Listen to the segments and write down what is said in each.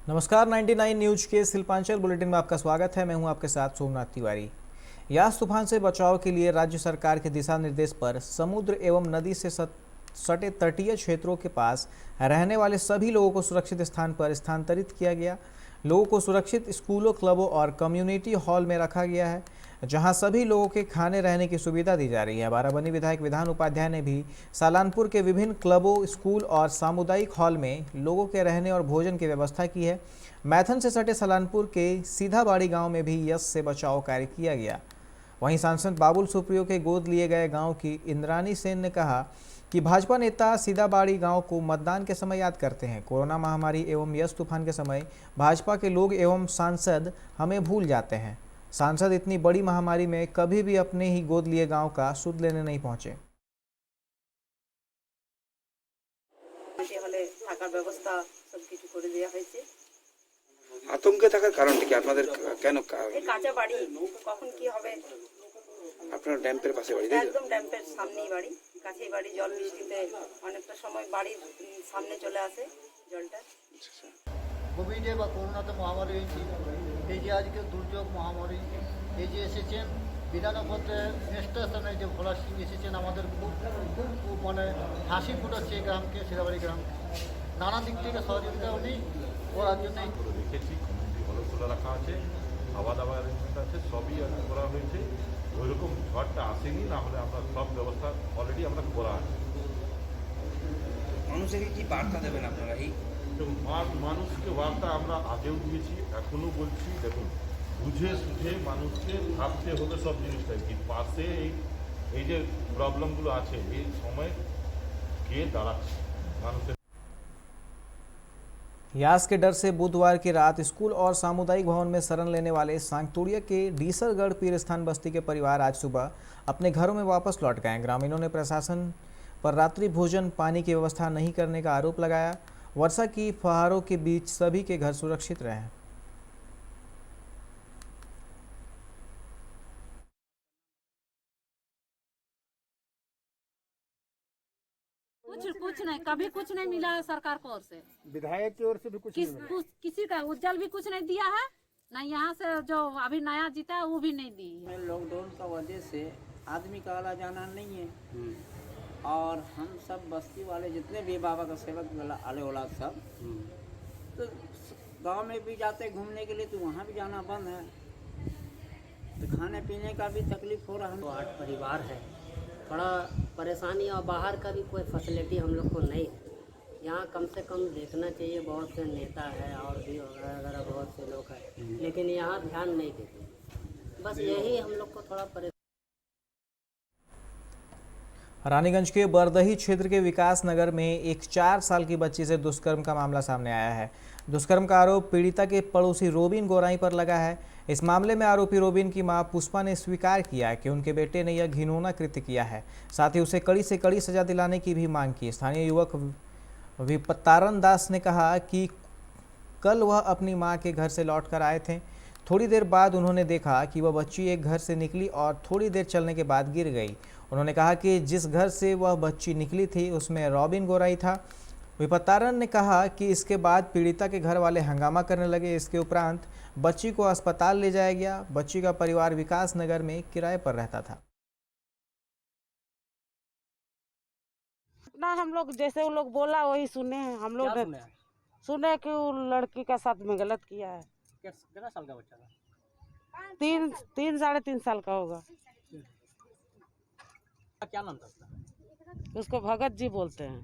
नमस्कार 99 न्यूज के शिल्पांचल बुलेटिन में आपका स्वागत है। मैं हूं आपके साथ सोमनाथ तिवारी। यास तूफान से बचाव के लिए राज्य सरकार के दिशा निर्देश पर समुद्र एवं नदी से सटे तटीय क्षेत्रों के पास रहने वाले सभी लोगों को सुरक्षित स्थान पर स्थानांतरित किया गया। लोगों को सुरक्षित स्कूलों, क्लबों और कम्युनिटी हॉल में रखा गया है, जहां सभी लोगों के खाने रहने की सुविधा दी जा रही है। बाराबंकी विधायक विधान उपाध्याय ने भी सालानपुर के विभिन्न क्लबों, स्कूल और सामुदायिक हॉल में लोगों के रहने और भोजन की व्यवस्था की है। मैथन से सटे सालानपुर के सीधाबाड़ी गांव में भी यस से बचाव कार्य किया गया। वहीं सांसद बाबुल सुप्रियो के गोद लिए गए गांव की इंद्रानी सेन ने कहा कि भाजपा नेता सीधाबाड़ी गांव को मतदान के समय याद करते हैं। कोरोना महामारी एवं यस तूफान के समय भाजपा के लोग एवं सांसद हमें भूल जाते हैं। सांसद इतनी बड़ी महामारी में कभी भी अपने ही गोद लिए गांव का सुध लेने नहीं पहुंचे। আতঙ্কে থাকার কারণটা কি আপনাদের? কেন এই কাঁচা বাড়ি কখন কি হবে? আপনার ড্যাম্পের পাশে বাড়ি, তাই তো? একদম ড্যাম্পের সামনেই বাড়ি, কাছেই বাড়ি। জল বৃষ্টিতে অনেকটা সময় বাড়ির সামনে চলে আসে জলটা। কোভিডে বা করোনাতে মহামারী হয়েছে, এই যে আজকে দুর্যোগ মহামারী, এই যে এসেছেন বিধানপত্রে স্টেশনে যে ভোলা সিং এসেছেন, আমাদের খুব মানে হাসি ফুটাচ্ছে এই গ্রামকে, সিধাবাড়ি গ্রামকে। নানা দিক থেকে সহযোগিতা উনি করার জন্যই রেখেছি। কমিউনিটি হল খোলা রাখা আছে, খাওয়া দাওয়া অ্যারেঞ্জমেন্ট আছে, সবই করা হয়েছে। ওইরকম ঝড়টা আসেনি, না হলে আমরা সব ব্যবস্থা অলরেডি আমরা করা আছে। মানুষেরকে কি বার্তা দেবেন আপনারা? এই মানুষকে বার্তা আমরা আগেও দিয়েছি, এখনও বলছি। দেখুন, বুঝে সুঝে মানুষকে ভাবতে হবে সব জিনিসটাই, কি পাশে এই যে প্রবলেমগুলো আছে এই সময় কে দাঁড়াচ্ছে মানুষের। यास के डर से बुधवार की रात स्कूल और सामुदायिक भवन में शरण लेने वाले सांगतुड़िया के डीसरगढ़ पीरस्थान बस्ती के परिवार आज सुबह अपने घरों में वापस लौट गए। ग्रामीणों ने प्रशासन पर रात्रि भोजन, पानी की व्यवस्था नहीं करने का आरोप लगाया। वर्षा की फुहारों के बीच सभी के घर सुरक्षित रहे। कुछ नहीं, कभी कुछ नहीं मिला है सरकार की ओर से। विधायक की ओर से भी किसी का उज्जवल भी कुछ नहीं दिया है, ना यहाँ से जो अभी नया जीता है वो भी नहीं दी है। लॉकडाउन का वजह से आदमी का आना जाना नहीं है, और हम सब बस्ती वाले जितने भी बाबा का सेवक आले वाला सब तो गांव में भी जाते घूमने के लिए, तो वहाँ भी जाना बंद है। तो खाने पीने का भी तकलीफ हो रहा है। तो 8 परिवार है, बड़ा परेशानी, और बाहर का भी कोई फैसिलिटी हम लोग को नहीं है। यहाँ कम से कम देखना चाहिए, बहुत से नेता है और भी वगैरह बहुत से लोग हैं, लेकिन यहाँ ध्यान नहीं देते। बस यही हम लोग को थोड़ा परेशान। रानीगंज के बरदही क्षेत्र के विकास नगर में एक 4 साल की बच्ची से दुष्कर्म का मामला सामने आया है। दुष्कर्म का आरोप पीड़िता के पड़ोसी रोबिन गोराई पर लगा है। इस मामले में आरोपी रोबिन की मां पुष्पा ने स्वीकार किया कि उनके बेटे ने यह घिनौना कृत्य किया है। साथ ही उसे कड़ी से कड़ी सजा दिलाने की भी मांग की। स्थानीय युवक विपतारन दास ने कहा कि कल वह अपनी मां के घर से लौटकर आए थे। थोड़ी देर बाद उन्होंने देखा कि वह बच्ची एक घर से निकली और थोड़ी देर चलने के बाद गिर गई। उन्होंने कहा कि जिस घर से वह बच्ची निकली थी उसमें रॉबिन गोराई था। विपतारन ने कहा कि इसके बाद पीड़िता के घर वाले हंगामा करने लगे। इसके उपरांत बच्ची को अस्पताल ले जाया गया। बच्ची का परिवार विकास नगर में किराए पर रहता था। ना हम लोग जैसे वो लोग बोला वही सुने हैं। हम लोग सुने कि वो लड़की का साथ में गलत किया है। कितना साल का बच्चा था? 3 साढ़े 3 साल का होगा। क्या नाम था उसको भगत जी बोलते हैं।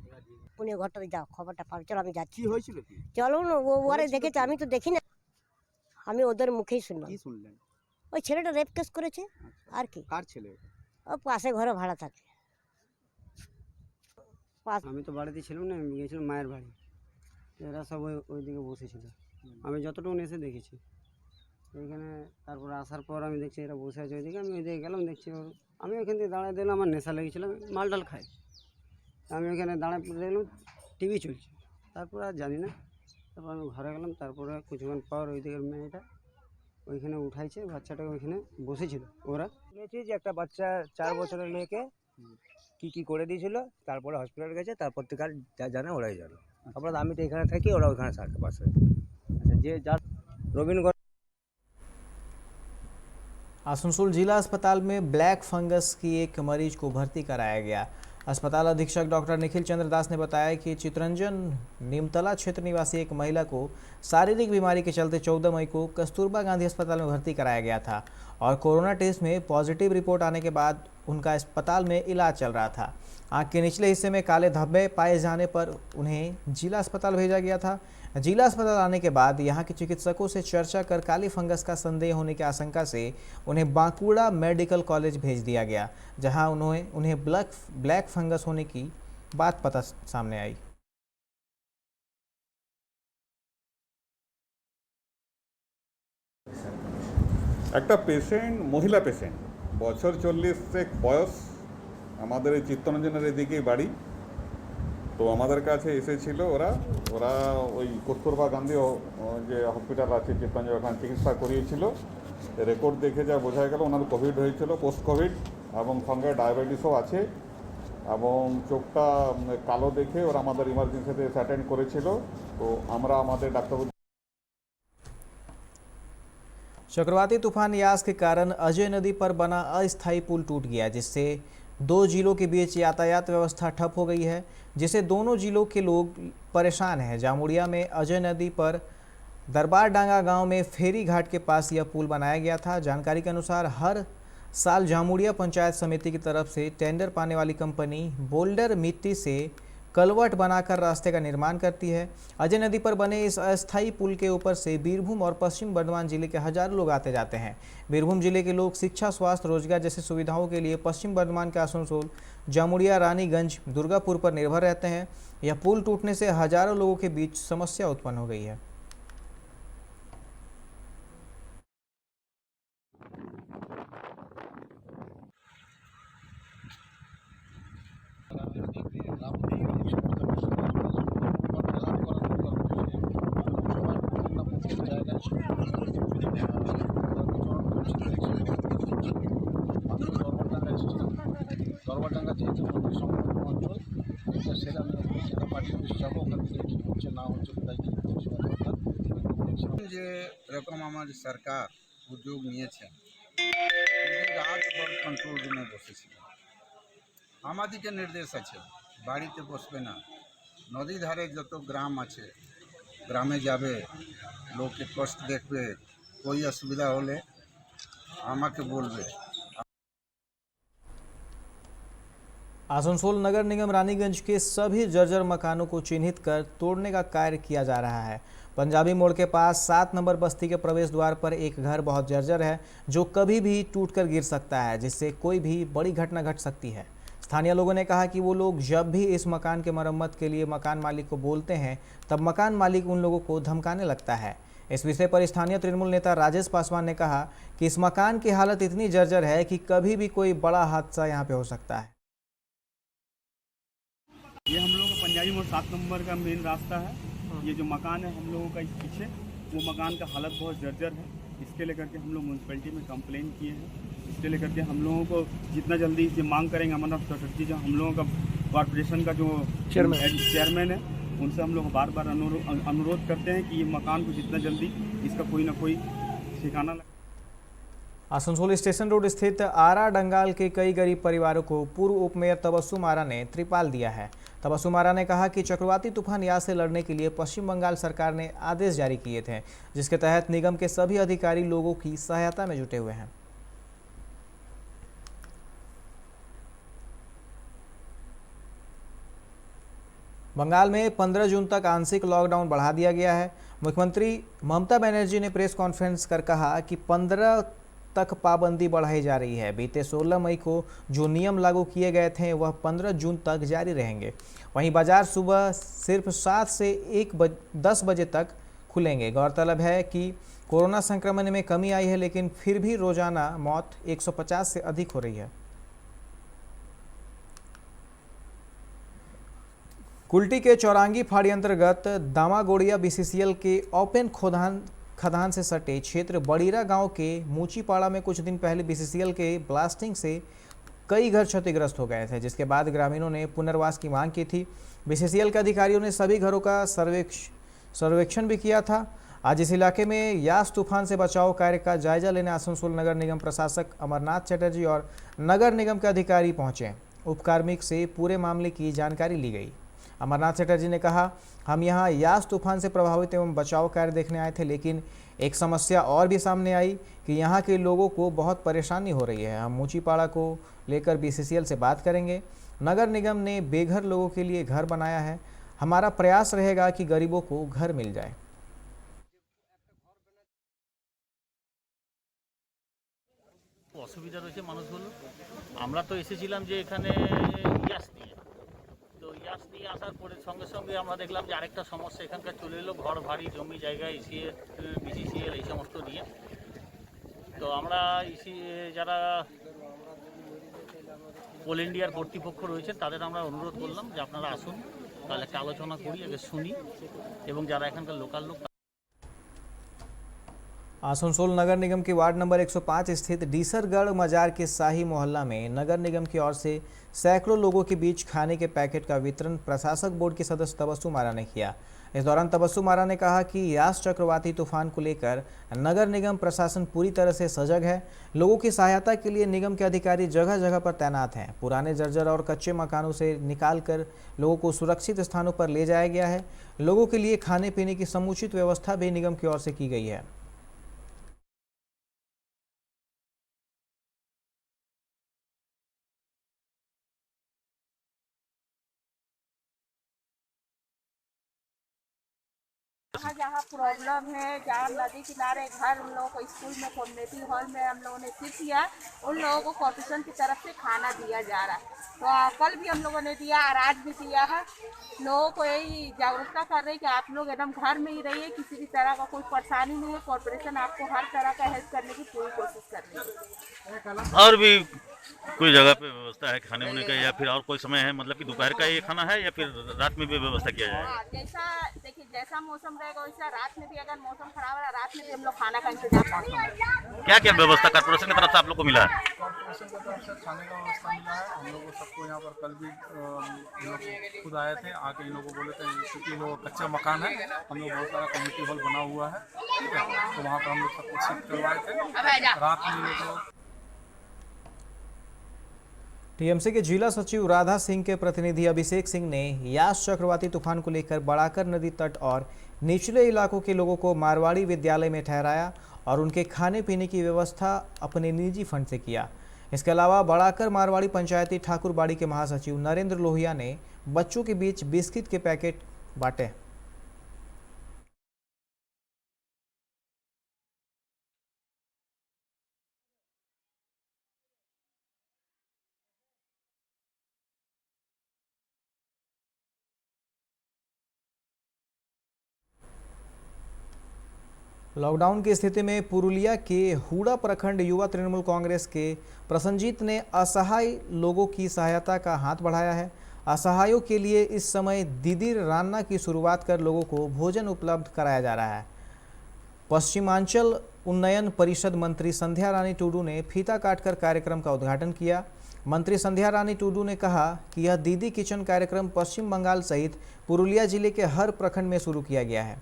পুনে ঘরটা যাও, খবরটা পাবে। চলো আমি যাচ্ছি। কি হয়েছিল? কি চলো না, ও ওরে দেখেছে, আমি তো দেখি না, আমি ওদের মুখেই শুনলাম। কি শুনলেন? ওই ছেলেটা রেপ কেস করেছে। আর কি? কার ছেলে? ও পাশে ঘরে ভাড়া থাকে। আমি তো বাড়িতে ছিলাম না, আমি গিয়েছিলাম মায়ের বাড়ি। এরা সব ওইদিকে বসেছিল, আমি যতটুকু এসে দেখেছি। এইখানে তারপর আসার পর আমি দেখছি এরা বসে আছে ওইদিকে। আমি ওইদিকে গেলাম, দেখছি আমি ওইখান থেকে দাঁড়ায় দিলাম। আমার নেশা লেগেছিল, মাল ডাল খাই। আমি ওইখানে দাঁড়ায় দেখলাম টিভি চলছে। তারপর আর জানি না। তারপর আমি ঘরে গেলাম। তারপরে কিছুক্ষণ পর ওই দিকের মেয়েটা ওইখানে উঠাইছে, বাচ্চাটাকে ওইখানে বসেছিল। ওরা শুনেছি যে একটা বাচ্চা 4 বছরের মেয়েকে কি করে দিয়েছিল, তারপরে হসপিটালে গেছে, তারপর থেকে আর যা জানে ওরাই জানে। আমরা আমি তো এখানে থাকি, ওরা ওইখানে থাকে পাশে। যে যার রবীন্দ্র आसनसोल जिला अस्पताल में ब्लैक फंगस की एक मरीज को भर्ती कराया गया। अस्पताल अधीक्षक डॉक्टर निखिल चंद्र दास ने बताया कि चितरंजन नीमतला क्षेत्र निवासी एक महिला को शारीरिक बीमारी के चलते 14 मई को कस्तूरबा गांधी अस्पताल में भर्ती कराया गया था और कोरोना टेस्ट में पॉजिटिव रिपोर्ट आने के बाद उनका अस्पताल में इलाज चल रहा था। आंख के निचले हिस्से में काले धब्बे पाए जाने पर उन्हें जिला अस्पताल भेजा गया था। जिला अस्पताल आने के बाद यहां के चिकित्सकों से चर्चा कर काली फंगस का संदेह होने की आशंका से उन्हें बांकुड़ा मेडिकल कॉलेज भेज दिया गया, जहां उन्हें ब्लैक फंगस होने की बात पता सामने आई। একটা পেশেন্ট মহিলা পেশেন্ট বছর 40 বয়স, আমাদের এই চিত্তরঞ্জনের এদিকেই বাড়ি। তো আমাদের কাছে এসেছিল ওরা ওই কস্তুরবা গান্ধী যে হসপিটাল আছে চিত্তরঞ্জন, ওখানে চিকিৎসা করিয়েছিল। রেকর্ড দেখে যা বোঝা গেল ওনার কোভিড হয়েছিল, পোস্ট কোভিড, এবং সঙ্গে ডায়াবেটিসও আছে, এবং চোখটা কালো দেখে ওরা আমাদের ইমার্জেন্সিতে অ্যাটেন্ড করেছিল। তো আমরা আমাদের ডাক্তার चक्रवाती तूफान यास के कारण अजय नदी पर बना अस्थायी पुल टूट गया, जिससे 2 जिलों के बीच यातायात व्यवस्था ठप हो गई है, जिससे दोनों जिलों के लोग परेशान हैं। जामुड़िया में अजय नदी पर दरबार डांगा गांव में फेरी घाट के पास यह पुल बनाया गया था। जानकारी के अनुसार हर साल जामुड़िया पंचायत समिति की तरफ से टेंडर पाने वाली कंपनी बोल्डर मिट्टी से कलवट बनाकर रास्ते का निर्माण करती है। अजय नदी पर बने इस अस्थायी पुल के ऊपर से बीरभूम और पश्चिम बर्धमान जिले के हजारों लोग आते जाते हैं। बीरभूम जिले के लोग शिक्षा, स्वास्थ्य, रोजगार जैसी सुविधाओं के लिए पश्चिम बर्धमान के आसनसोल, जामुड़िया, रानीगंज, दुर्गापुर पर निर्भर रहते हैं। यह पुल टूटने से हजारों लोगों के बीच समस्या उत्पन्न हो गई है। দরবারডাঙ্গা যেহেতু নদীর সংলগ্ন অঞ্চল, সেখানে পার্টির অফিস যাবো, ওখান থেকে কী হচ্ছে না হচ্ছে, কোথায় কী হচ্ছে। যে এরকম আমার সরকার উদ্যোগ নিয়েছেন, রাত ভর কন্ট্রোল রুমে বসেছিল। আমাদেরকে নির্দেশ আছে বাড়িতে বসবে না, নদী ধারে যত গ্রাম আছে গ্রামে যাবে, লোককে কষ্ট দেখবে, कोई असुविधा होले আমাকে বলবে। आसनसोल नगर निगम रानीगंज के सभी जर्जर मकानों को चिन्हित कर तोड़ने का कार्य किया जा रहा है। पंजाबी मोड़ के पास 7 नंबर बस्ती के प्रवेश द्वार पर एक घर बहुत जर्जर है, जो कभी भी टूटकर गिर सकता है, जिससे कोई भी बड़ी घटना घट सकती है। स्थानीय लोगों ने कहा कि वो लोग जब भी इस मकान के मरम्मत के लिए मकान मालिक को बोलते हैं, तब मकान मालिक उन लोगों को धमकाने लगता है। इस विषय पर स्थानीय तृणमूल नेता राजेश पासवान ने कहा कि इस मकान की हालत इतनी जर्जर है कि कभी भी कोई बड़ा हादसा यहाँ पे हो सकता है। ये हम लोगों का पंजाबी मोड़ 7 नंबर का मेन रास्ता है। ये जो मकान है हम लोगों का इस पीछे, वो मकान का हालत बहुत जर्जर है। इसके लेकर के हम लोग म्यूनसिपैलिटी में कंप्लेन किए हैं। इसके लेकर के हम लोगों को जितना जल्दी ये मांग करेंगे, अमरनाथ चटर्जी जो हम लोगों का कॉरपोरेशन का जो चेयरमैन है, उनसे हम लोग बार बार अनुरोध करते हैं कि ये मकान को जितना जल्दी इसका कोई ना कोई ठिकाना लगे। आसनसोल स्टेशन रोड स्थित आरा डंगाल के कई गरीब परिवारों को पूर्व उप मेयर तबस्सुम आरा ने त्रिपाल दिया है। तबस्सुम आरा ने कहा कि चक्रवाती तूफान यास से लड़ने के लिए पश्चिम बंगाल सरकार ने आदेश जारी किए थे, जिसके तहत निगम के सभी अधिकारी लोगों की सहायता में जुटे हुए हैं। बंगाल में 15 जून तक आंशिक लॉकडाउन बढ़ा दिया गया है। मुख्यमंत्री ममता बनर्जी ने प्रेस कॉन्फ्रेंस कर कहा कि 15 तक पाबंदी बढ़ाई जा रही है। बीते 16 मई को जो नियम लागू किए गए थे वह 15 जून तक जारी रहेंगे। वहीं बाजार सुबह सिर्फ 7 से 10 बजे तक खुलेंगे। गौरतलब है कि कोरोना संक्रमण में कमी आई है, लेकिन फिर भी रोजाना मौत 150 से अधिक हो रही है। कुल्टी के चौरांगी फाड़ी अंतर्गत दामागोड़िया बीसीसीएल के ओपन खदान से सटे क्षेत्र बड़ीरा गांव के मूचीपाड़ा में कुछ दिन पहले बीसीसीएल के ब्लास्टिंग से कई घर क्षतिग्रस्त हो गए थे, जिसके बाद ग्रामीणों ने पुनर्वास की मांग की थी। बीसीसीएल के अधिकारियों ने सभी घरों का सर्वेक्षण भी किया था। आज इस इलाके में यास तूफान से बचाव कार्य का जायजा लेने आसनसोल नगर निगम प्रशासक अमरनाथ चटर्जी और नगर निगम के अधिकारी पहुंचे। उपकार्मिक से पूरे मामले की जानकारी ली गई। अमरनाथ चटर्जी ने कहा, हम यहां यास तूफान से प्रभावित एवं बचाव कार्य देखने आए थे, लेकिन एक समस्या और भी सामने आई कि यहां के लोगों को बहुत परेशानी हो रही है। हम ऊंचीपाड़ा को लेकर BCCL से बात करेंगे। नगर निगम ने बेघर लोगों के लिए घर बनाया है। हमारा प्रयास रहेगा कि गरीबों को घर मिल जाए। অসুবিধা রয়েছে মানুষগুলো। আমরা তো এসেছিলাম যে এখানে ইয়াস নিয়ে, তো ইয়াস নিয়ে আসার পরে সঙ্গে সঙ্গে আমরা দেখলাম যে আরেকটা সমস্যা এখানকার চলে এলো, ঘর বাড়ি জমি জায়গা BCCL এই সমস্ত নিয়ে। তো আমরা যারা কোল ইন্ডিয়ার কর্তৃপক্ষ রয়েছে তাদের আমরা অনুরোধ করলাম যে আপনারা আসুন, তাহলে একটা আলোচনা করি, আগে শুনি, এবং যারা এখানকার লোকাল লোক। आसनसोल नगर निगम के वार्ड नंबर 105 स्थित डीसरगढ़ मजार के शाही मोहल्ला में नगर निगम की ओर से सैकड़ों लोगों के बीच खाने के पैकेट का वितरण प्रशासक बोर्ड के सदस्य तबस्सुम आरा ने किया। इस दौरान तबस्सुम आरा ने कहा कि यास चक्रवाती तूफान को लेकर नगर निगम प्रशासन पूरी तरह से सजग है। लोगों की सहायता के लिए निगम के अधिकारी जगह जगह पर तैनात हैं। पुराने जर्जर और कच्चे मकानों से निकालकर लोगों को सुरक्षित स्थानों पर ले जाया गया है। लोगों के लिए खाने पीने की समुचित व्यवस्था भी निगम की ओर से की गई है। जहाँ प्रॉब्लम है, जहाँ नदी किनारे घर, उन लोगों को स्कूल में कम्युनिटी हॉल में हम लोगों ने शिफ्ट किया, उन लोगों को कॉर्पोरेशन की तरफ से खाना दिया जा रहा है। तो कल भी हम लोगों ने दिया और आज भी दिया है। लोगों को यही जागरूकता कर रही है कि आप लोग एकदम घर में ही रहिए, किसी भी तरह का कोई परेशानी नहीं है। कॉर्पोरेशन आपको हर तरह का हेल्प करने की पूरी कोशिश कर रही है। और भी कोई जगह पे व्यवस्था है खाने होने का, या फिर और कोई समय है, मतलब कि दोपहर का ये खाना है या फिर रात में भी व्यवस्था किया जाएगा? जैसा देखिए, जैसा मौसम रहेगा वैसा रात में भी, अगर मौसम खराब है रात में भी हम लोग खाना का इंतजाम करेंगे। क्या क्या व्यवस्था कॉर्पोरेशन की तरफ से आप लोग को मिला है? कॉर्पोरेशन की तरफ से खाने का व्यवस्था मिला है। हम लोगों सबको यहाँ पर कल भी इन लोग खुद आए थे, आके इन लोगों को बोले थे, क्योंकि लोग कच्चा मकान है, हम लोग बहुत सारा कम्युनिटी हॉल बना हुआ है, ठीक है, तो वहाँ पर हम लोग सबको शिफ्ट करवाए थे। रात में लोग टीएमसी के जिला सचिव राधा सिंह के प्रतिनिधि अभिषेक सिंह ने यास चक्रवाती तूफान को लेकर बड़ाकर नदी तट और निचले इलाकों के लोगों को मारवाड़ी विद्यालय में ठहराया और उनके खाने पीने की व्यवस्था अपने निजी फंड से किया। इसके अलावा बड़ाकर मारवाड़ी पंचायती ठाकुरबाड़ी के महासचिव नरेंद्र लोहिया ने बच्चों के बीच बिस्किट के पैकेट बांटे। लॉकडाउन की स्थिति में पुरुलिया के हुड़ा प्रखंड युवा तृणमूल कांग्रेस के प्रसन्नजीत ने असहाय लोगों की सहायता का हाथ बढ़ाया है। असहायों के लिए इस समय दीदी रान्ना की शुरुआत कर लोगों को भोजन उपलब्ध कराया जा रहा है। पश्चिमांचल उन्नयन परिषद मंत्री संध्या रानी टुडू ने फीता काटकर कार्यक्रम का उद्घाटन किया। मंत्री संध्या रानी टुडू ने कहा कि यह दीदी किचन कार्यक्रम पश्चिम बंगाल सहित पुरुलिया जिले के हर प्रखंड में शुरू किया गया है।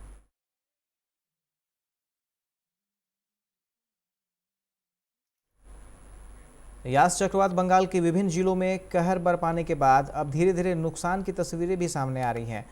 यास चक्रवात बंगाल के विभिन्न जिलों में कहर बरपाने के बाद अब धीरे धीरे नुकसान की तस्वीरें भी सामने आ रही हैं।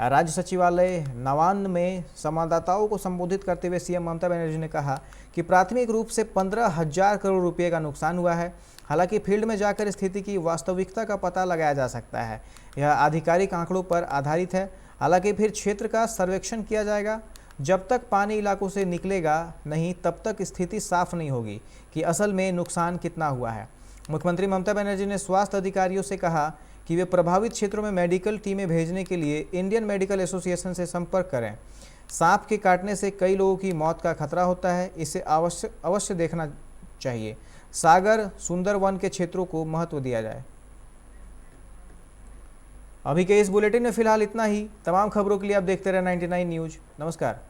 राज्य सचिवालय नवान्न में संवाददाताओं को संबोधित करते हुए सीएम ममता बनर्जी ने कहा कि प्राथमिक रूप से 15,000 करोड़ रुपए का नुकसान हुआ है। हालांकि फील्ड में जाकर स्थिति की वास्तविकता का पता लगाया जा सकता है। यह आधिकारिक आंकड़ों पर आधारित है। हालांकि फिर क्षेत्र का सर्वेक्षण किया जाएगा। जब तक पानी इलाकों से निकलेगा नहीं, तब तक स्थिति साफ नहीं होगी कि असल में नुकसान कितना हुआ है। मुख्यमंत्री ममता बनर्जी ने स्वास्थ्य अधिकारियों से कहा कि वे प्रभावित क्षेत्रों में मेडिकल टीमें भेजने के लिए इंडियन मेडिकल एसोसिएशन से संपर्क करें। सांप के काटने से कई लोगों की मौत का खतरा होता है, इसे अवश्य देखना चाहिए। सागर सुंदरवन के क्षेत्रों को महत्व दिया जाए। अभी के इस बुलेटिन में फिलहाल इतना ही। तमाम खबरों के लिए आप देखते रहे 99 न्यूज। नमस्कार।